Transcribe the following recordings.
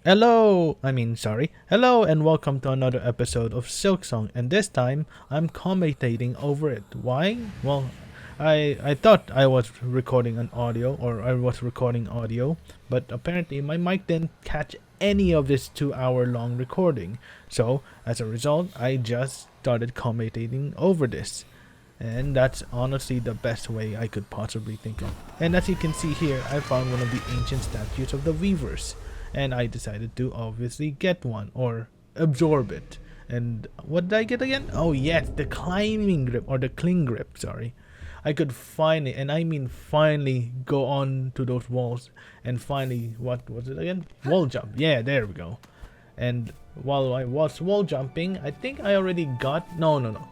Hello and welcome to another episode of Silksong, and this time I'm commentating over it. Why? Well, I thought I was recording an audio, or I was recording audio, but apparently my mic didn't catch any of this 2 hour long recording. So, as a result, I just started commentating over this. And that's honestly the best way I could possibly think of. And as you can see here, I found one of the ancient statues of the weavers, and I decided to obviously get one or absorb it. And what did I get again? Oh yes, the climbing grip, or the cling grip, sorry. I could finally, and I mean finally, go on to those walls and finally, what was it again? Wall jump. Yeah, there we go. And while I was wall jumping, I think I already got, no.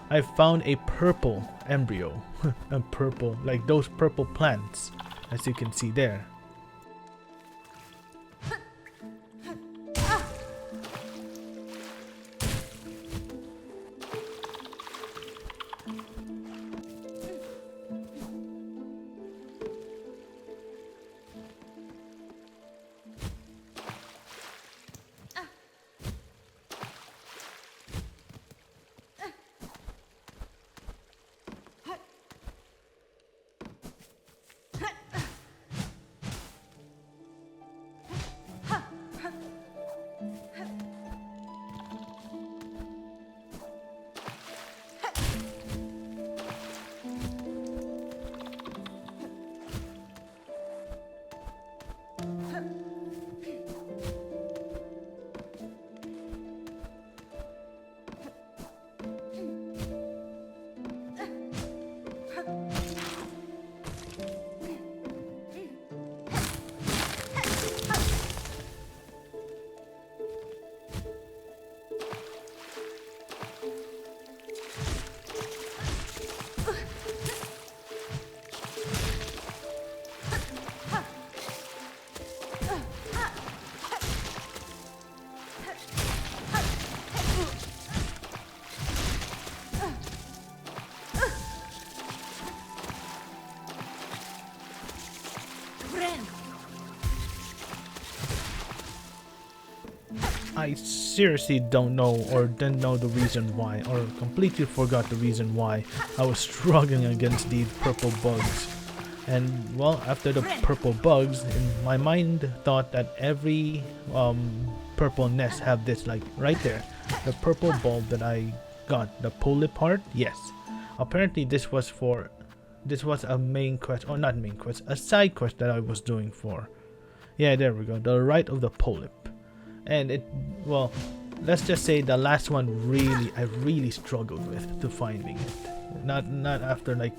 I found a purple embryo. A purple, like those purple plants, as you can see there. I seriously don't know, or didn't know the reason why, or completely forgot the reason why I was struggling against these purple bugs. And well, after the purple bugs, in my mind thought that every purple nest have this, like right there, the purple bulb that I got, the polyp part. Yes, apparently this was a main quest, or not main quest, a side quest that I was doing for. Yeah, there we go, the right of the polyp. And it, well, let's just say the last one I really struggled with to finding it. Not after like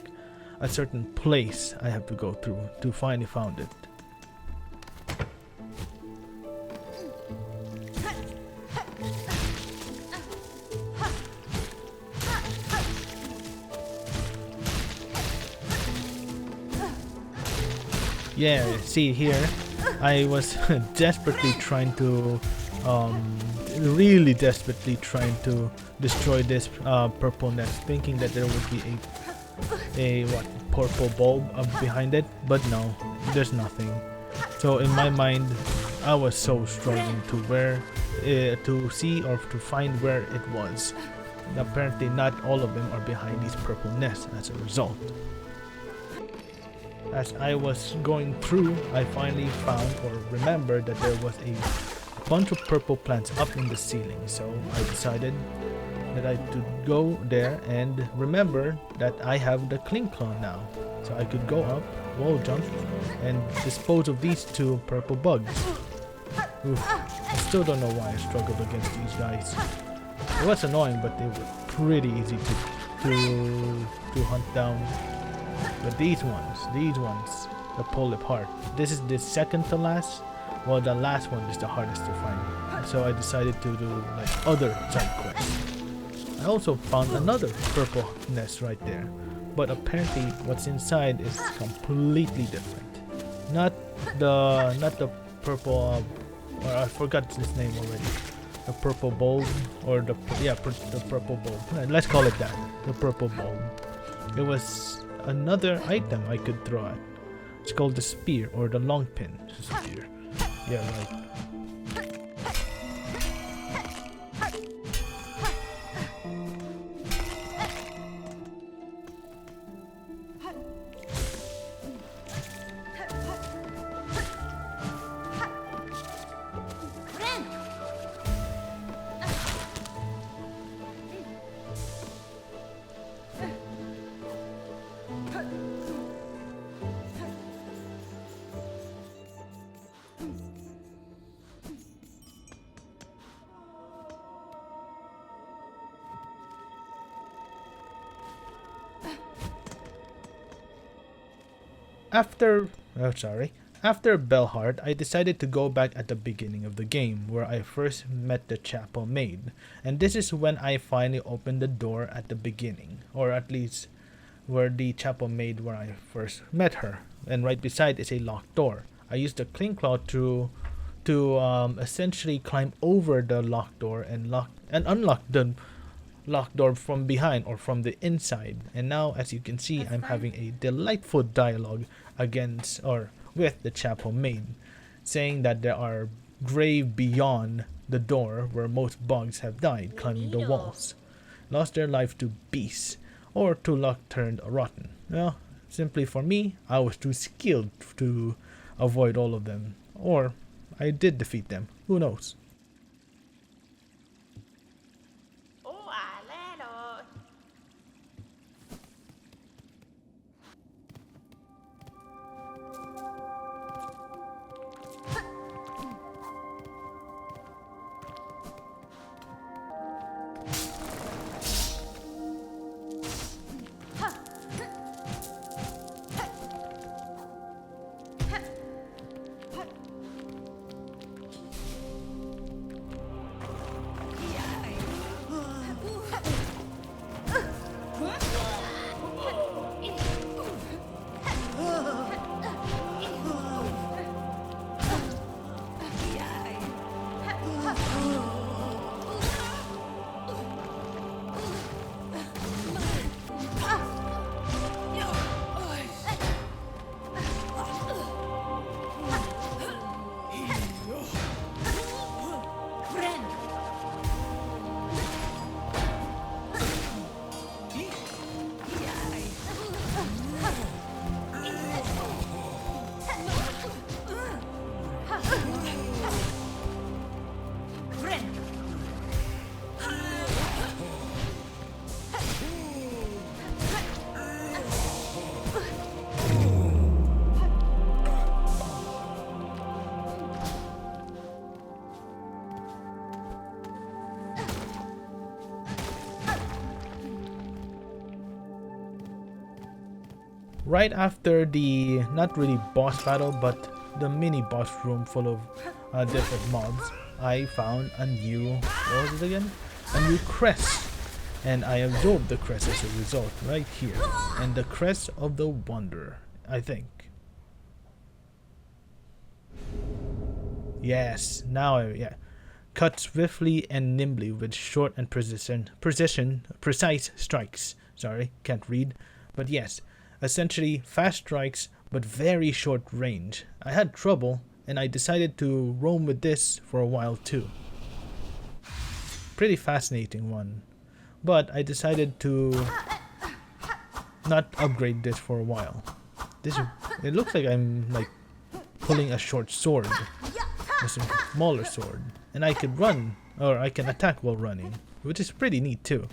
a certain place I have to go through to finally found it. Yeah, see here, I was desperately trying to, really desperately trying to destroy this purple nest, thinking that there would be a purple bulb up behind it, but no, there's nothing. So in my mind, I was so struggling to see or to find where it was. And apparently, not all of them are behind these purple nests as a result. As I was going through, I finally found or remembered that there was a bunch of purple plants up in the ceiling. So I decided that I could go there and remember that I have the cling claw now. So I could go up, wall jump, and dispose of these two purple bugs. Oof, I still don't know why I struggled against these guys. It was annoying, but they were pretty easy to hunt down. But these ones, the polyp heart, this is the second to last. Well, the last one is the hardest to find. So I decided to do like other side quests. I also found another purple nest right there. But apparently what's inside is completely different. Not the purple, or I forgot his name already. The purple bulb, or the purple bulb. Let's call it that. The purple bulb. It was another item I could throw at. It's called the spear, or the long pin spear. Yeah, right. After, after Bellheart, I decided to go back at the beginning of the game where I first met the chapel maid. And this is when I finally opened the door at the beginning, or at least where the chapel maid where I first met her. And right beside is a locked door. I used the cling claw to essentially climb over the locked door and unlock the locked door from behind or from the inside. And now, as you can see, I'm having a delightful dialogue against or with the chapel maid, saying that there are grave beyond the door where most bugs have died climbing the walls, lost their life to beasts, or to luck turned rotten. Well, simply for me, I was too skilled to avoid all of them, or I did defeat them. Who knows? Right after the, not really boss battle, but the mini boss room full of different mobs, I found a new, what was it again? A new crest. And I absorbed the crest as a result, right here. And the crest of the Wanderer, I think. Yes, now yeah. Cut swiftly and nimbly with short and precise strikes. Sorry, can't read. But yes, essentially fast strikes but very short range. I had trouble and I decided to roam with this for a while too. Pretty fascinating one. But I decided to not upgrade this for a while. It looks like I'm like pulling a short sword. A smaller sword. And I could run, or I can attack while running, which is pretty neat too.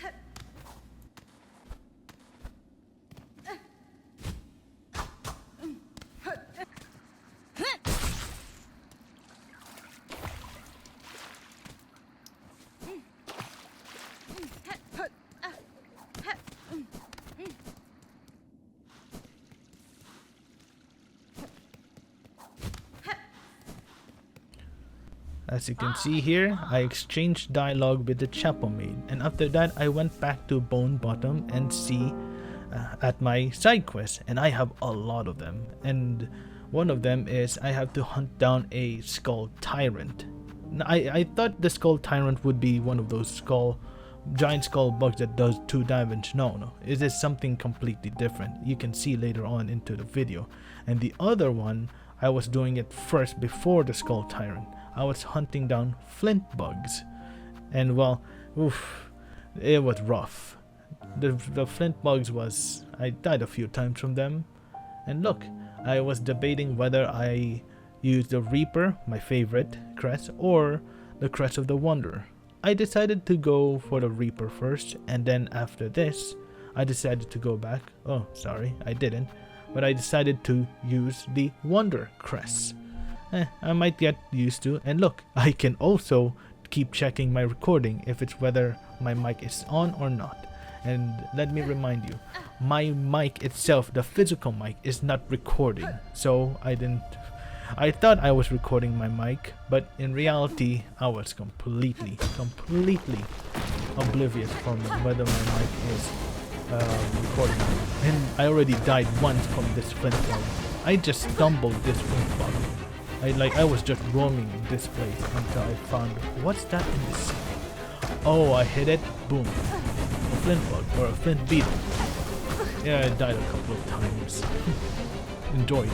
As you can see here, I exchanged dialogue with the chapel maid, and after that I went back to Bone Bottom and see at my side quests, and I have a lot of them. And one of them is I have to hunt down a skull tyrant. I thought the skull tyrant would be one of those giant skull bugs that does 2 damage. No, it is something completely different. You can see later on into the video. And the other one, I was doing it first before the skull tyrant. I was hunting down flint bugs, and well, oof, it was rough. The flint bugs I died a few times from them, and look, I was debating whether I use the Reaper, my favorite crest, or the crest of the Wanderer. I decided to go for the Reaper first, and then after this, I decided to go back. Oh, sorry, I didn't, but I decided to use the Wanderer crest. I might get used to. And look, I can also keep checking my recording if it's whether my mic is on or not. And let me remind you, my mic itself, the physical mic, is not recording. So I thought I was recording my mic, but in reality, I was completely oblivious from whether my mic is recording. And I already died once from this flint bug. I just stumbled this flint bug. I was just roaming this place until I found, what's that in the sea? Oh, I hit it, boom. A flint bug, or a flint beetle. Yeah, I died a couple of times. Enjoy.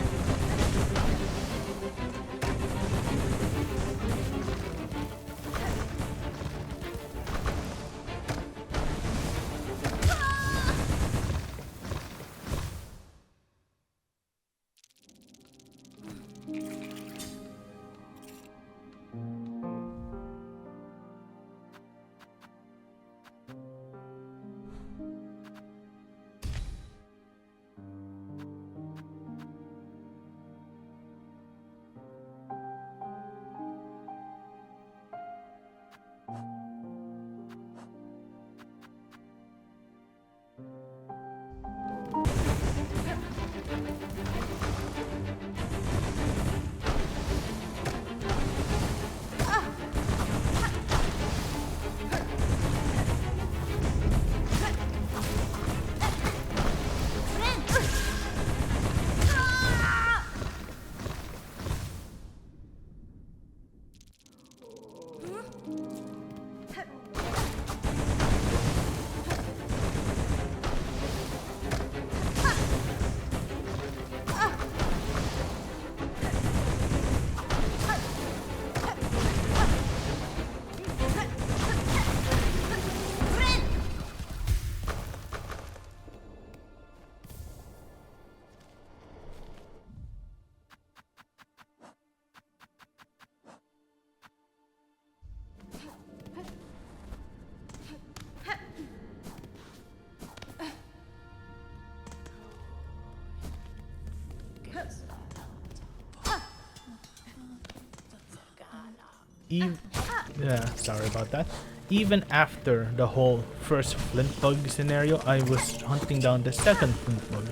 Yeah, sorry about that. Even after the whole first flint bug scenario, I was hunting down the second flint bug.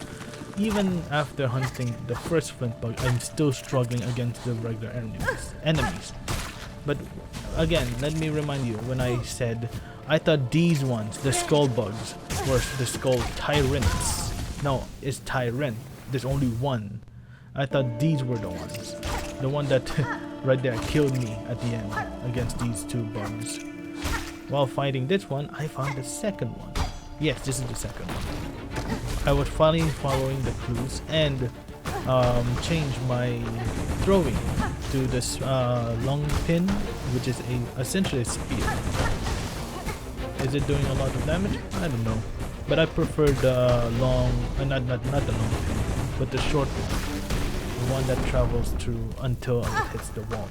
Even after hunting the first flint bug, I'm still struggling against the regular enemies. But again, let me remind you, when I said I thought these ones, the skull bugs, were the skull tyrants. No, it's tyrant. There's only one. I thought these were the ones. The one that right there killed me at the end against these two bugs. While fighting this one, I found the second one. Yes, this is the second one. I was finally following the clues and changed my throwing to this long pin, which is essentially a spear. Is it doing a lot of damage? I don't know. But I prefer the long, not the long pin, but the short one. The one that travels through until it hits the wall.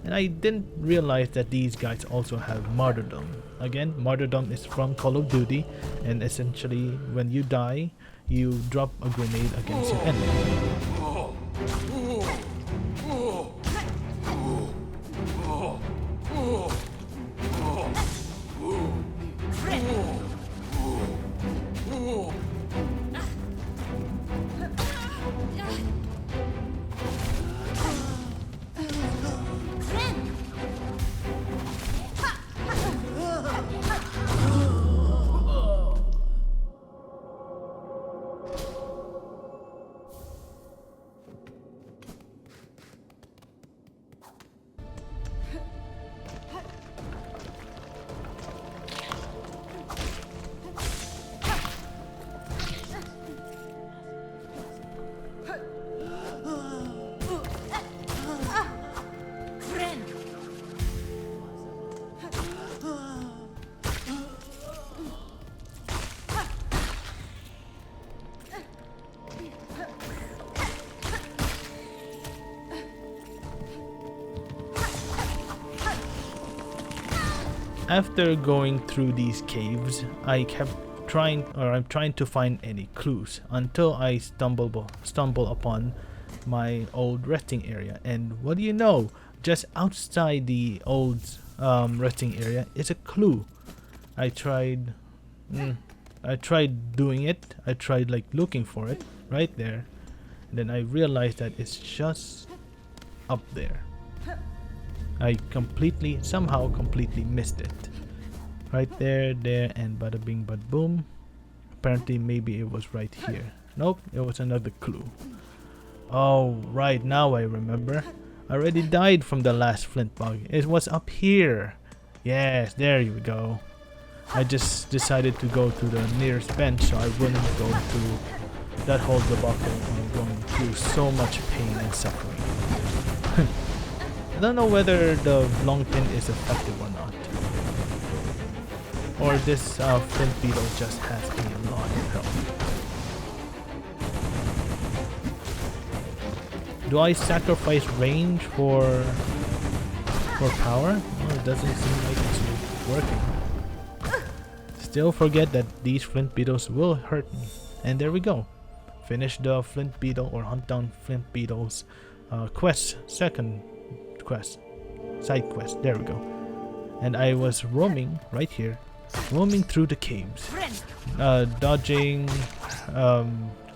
And I didn't realize that these guys also have martyrdom. Again, martyrdom is from Call of Duty, and essentially when you die, you drop a grenade against your enemy. After going through these caves, I kept I'm trying to find any clues until I stumble upon my old resting area. And what do you know? Just outside the old resting area is a clue. I tried I tried doing it. I tried like looking for it right there. Then I realized that it's just up there. I somehow completely missed it. Right there, there, and bada bing, bada boom. Apparently, maybe it was right here. Nope, it was another clue. Oh, right, now I remember. I already died from the last flint bug. It was up here. Yes, there you go. I just decided to go to the nearest bench so I wouldn't go through that whole debacle of going through so much pain and suffering. I don't know whether the long pin is effective or not. Or this flint beetle just has a lot of health. Do I sacrifice range for power? No, it doesn't seem like it's working. Still forget that these flint beetles will hurt me. And there we go. Finish the flint beetle or hunt down flint beetles quest, second quest, side quest. There we go. And I was roaming right here, roaming through the caves, dodging,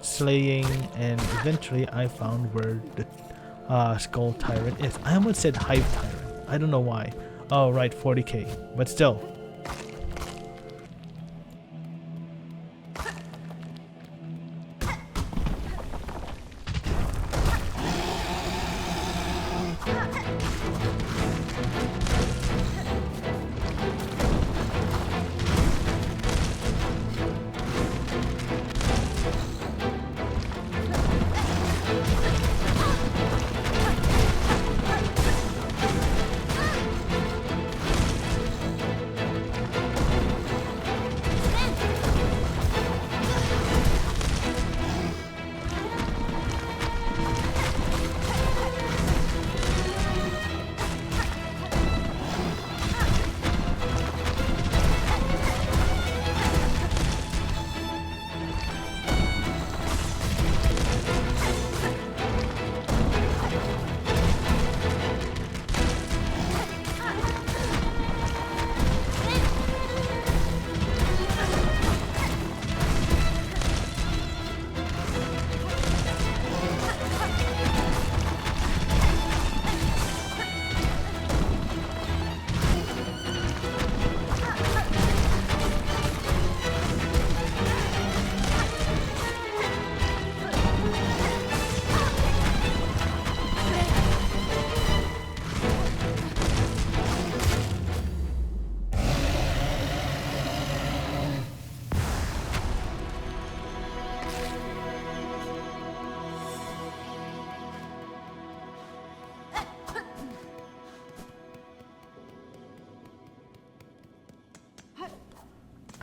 slaying, and eventually I found where the skull tyrant is. I almost said hive tyrant. I don't know why. Oh right, 40k. But still.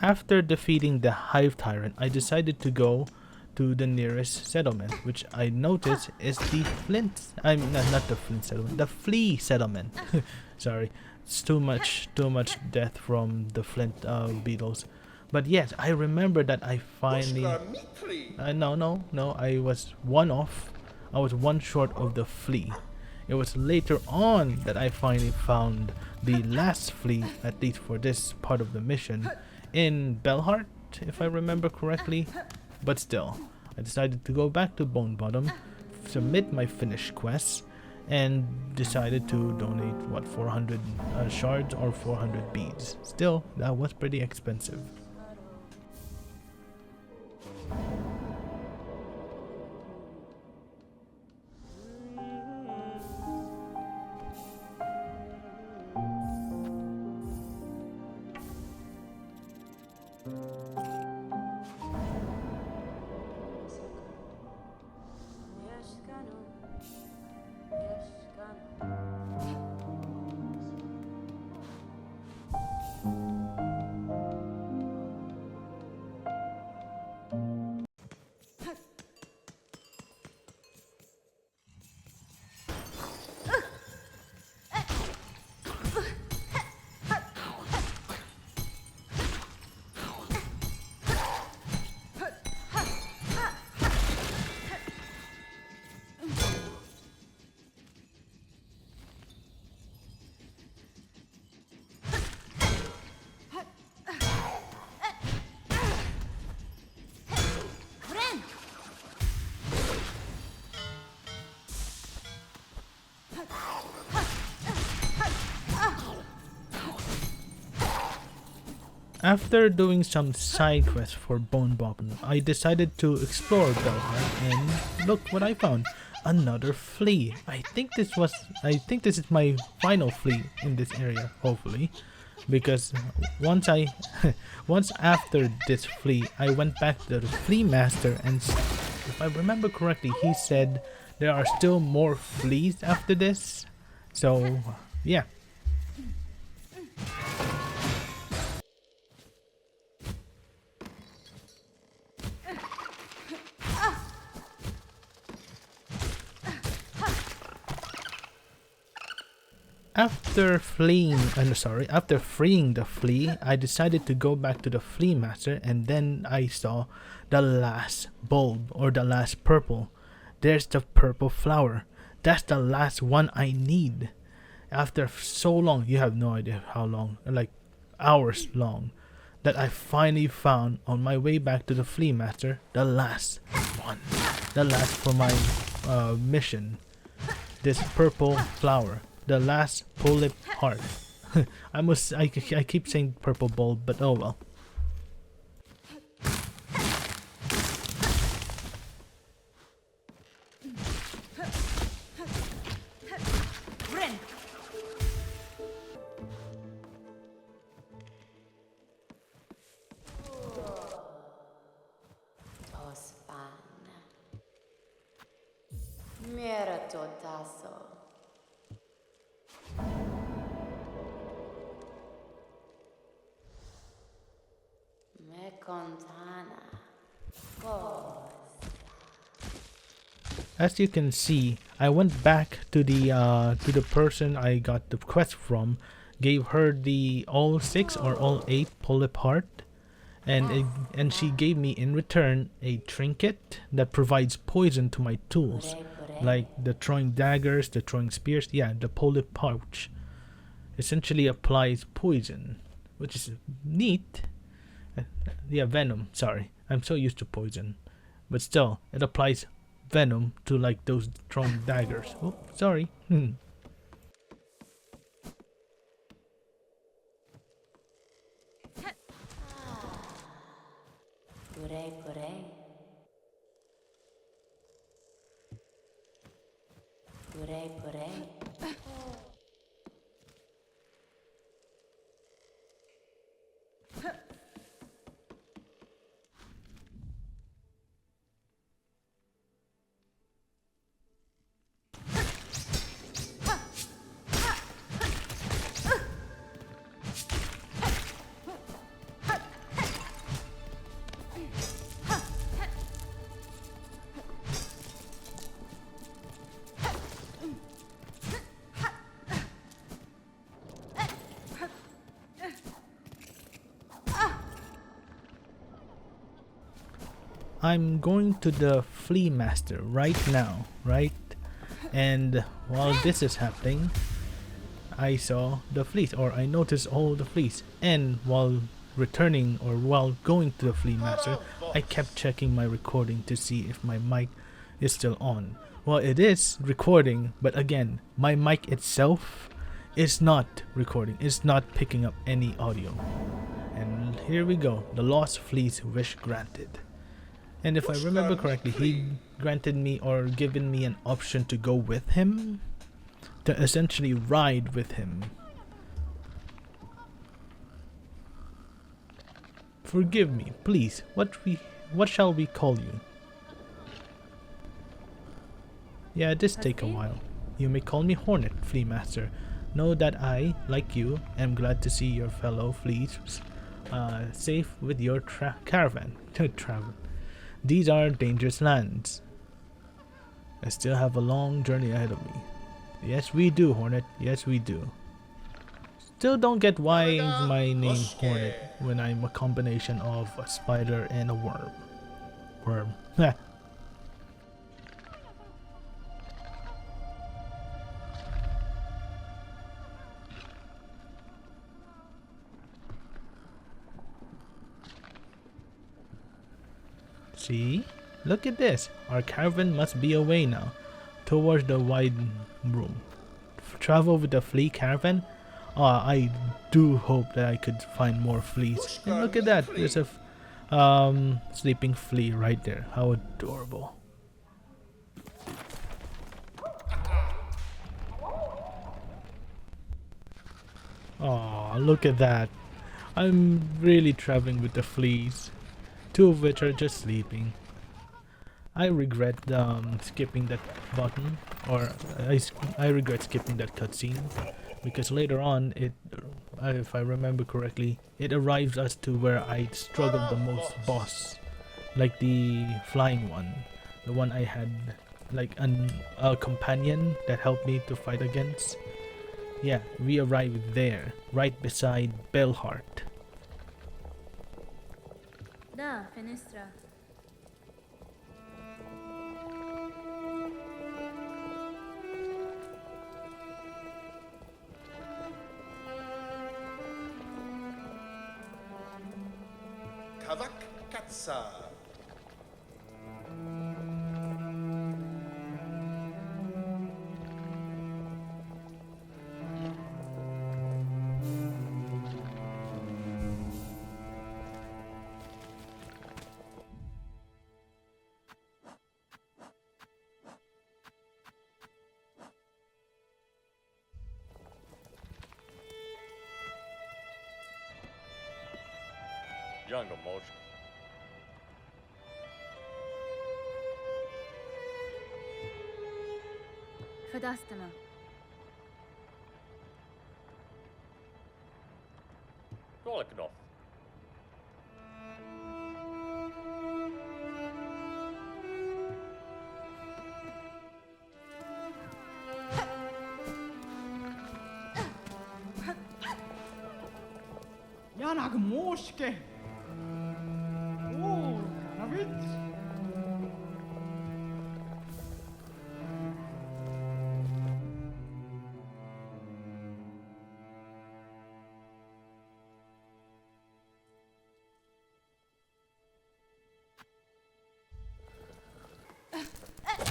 After defeating the hive tyrant, I decided to go to the nearest settlement, which I noticed is the flint. I mean, not the flint settlement, the flea settlement. Sorry, it's too much death from the flint beetles. But yes, I remember that I finally. No. I was one off. I was one short of the flea. It was later on that I finally found the last flea, at least for this part of the mission, in Belheart, if I remember correctly. But still, I decided to go back to Bone Bottom, submit my finished quests, and decided to donate, what, 400 shards or 400 beads. Still, that was pretty expensive. After doing some side quests for Bone Bobbin, I decided to explore Belheart, and look what I found. Another flea. I think this is my final flea in this area, hopefully. Because once after this flea, I went back to the flea master, and if I remember correctly, he said there are still more fleas after this. So yeah. After freeing the flea, I decided to go back to the flea master, and then I saw the last bulb, or the last purple. There's the purple flower. That's the last one I need. After so long, you have no idea how long, like hours long, that I finally found on my way back to the flea master, the last one. The last for my mission. This purple flower. The last polyp heart. I keep saying purple bulb, but oh well. As you can see, I went back to the person I got the quest from, gave her the all 6 or all 8 polyp heart, and she gave me in return a trinket that provides poison to my tools, like the throwing daggers, the throwing spears. Yeah, the polyp pouch essentially applies poison, which is neat. Yeah, venom. Sorry, I'm so used to poison, but still, it applies venom to like those throwing daggers. Oh, sorry. I'm going to the flea master right now, right? And while this is happening, I saw the fleas, or I noticed all the fleas. And while returning, or while going to the flea master, I kept checking my recording to see if my mic is still on. Well, it is recording, but again, my mic itself is not recording. It's not picking up any audio. And here we go, the lost flea's wish granted. And if I remember correctly, he granted me or given me an option to go with him, to essentially ride with him. Forgive me, please. What shall we call you? Yeah, this take a while. You may call me Hornet, Flea Master. Know that I, like you, am glad to see your fellow fleas safe with your caravan. Travel. These are dangerous lands. I still have a long journey ahead of me. Yes, we do, Hornet. Yes, we do. Still don't get why is my name Hornet when I'm a combination of a spider and a worm. Worm. See? Look at this. Our caravan must be away now, towards the wide room. Travel with the flea caravan? I do hope that I could find more fleas. And look at that, there's a sleeping flea right there. How adorable. Oh, look at that. I'm really traveling with the fleas. Two of which are just sleeping. I regret skipping that button, or I regret skipping that cutscene, because later on, if I remember correctly, it arrives us to where I struggled the most boss, like the flying one, the one I had like a companion that helped me to fight against. Yeah, we arrived there, right beside Belhart. Da, Fenestra. Kavak Katsa. Jungle motion. Fadastama. Kolknov. Janag Moske. Oh, Navid.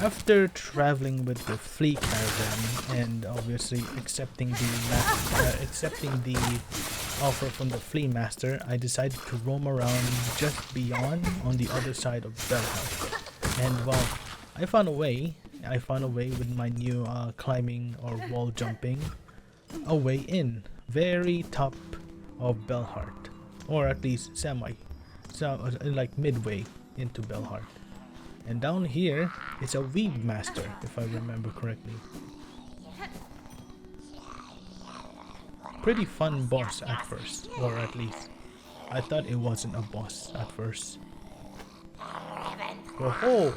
After traveling with the flea caravan and obviously accepting the offer from the flea master, I decided to roam around just beyond on the other side of Belhouse. And well, I found a way. With my new climbing or wall jumping, a way in, very top of Belhart, or at least like midway into Belhart. And down here is a weave master, if I remember correctly. Pretty fun boss at first, or at least I thought it wasn't a boss at first. Oh,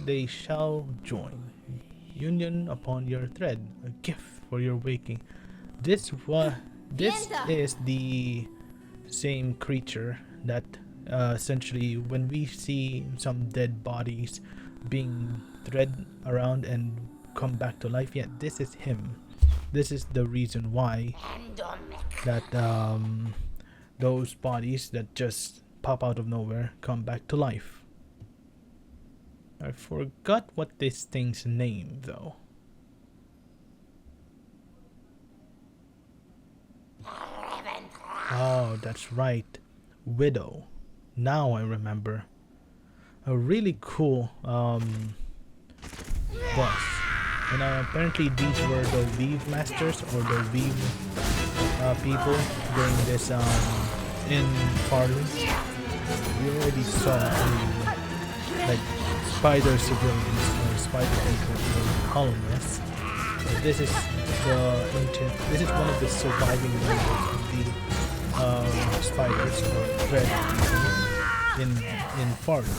they shall join. Union upon your thread, a gift for your waking. This is the same creature that essentially when we see some dead bodies being thread around and come back to life, yeah, this is him. This is the reason why that those bodies that just pop out of nowhere come back to life. I forgot what this thing's name though. Oh, that's right, Widow. Now I remember. A really cool boss. And apparently these were the weave masters or the weave people during this in Farley. We already saw like spider civilians or spider people or colonists. This is one of the surviving members of the spiders or thread people in Farley.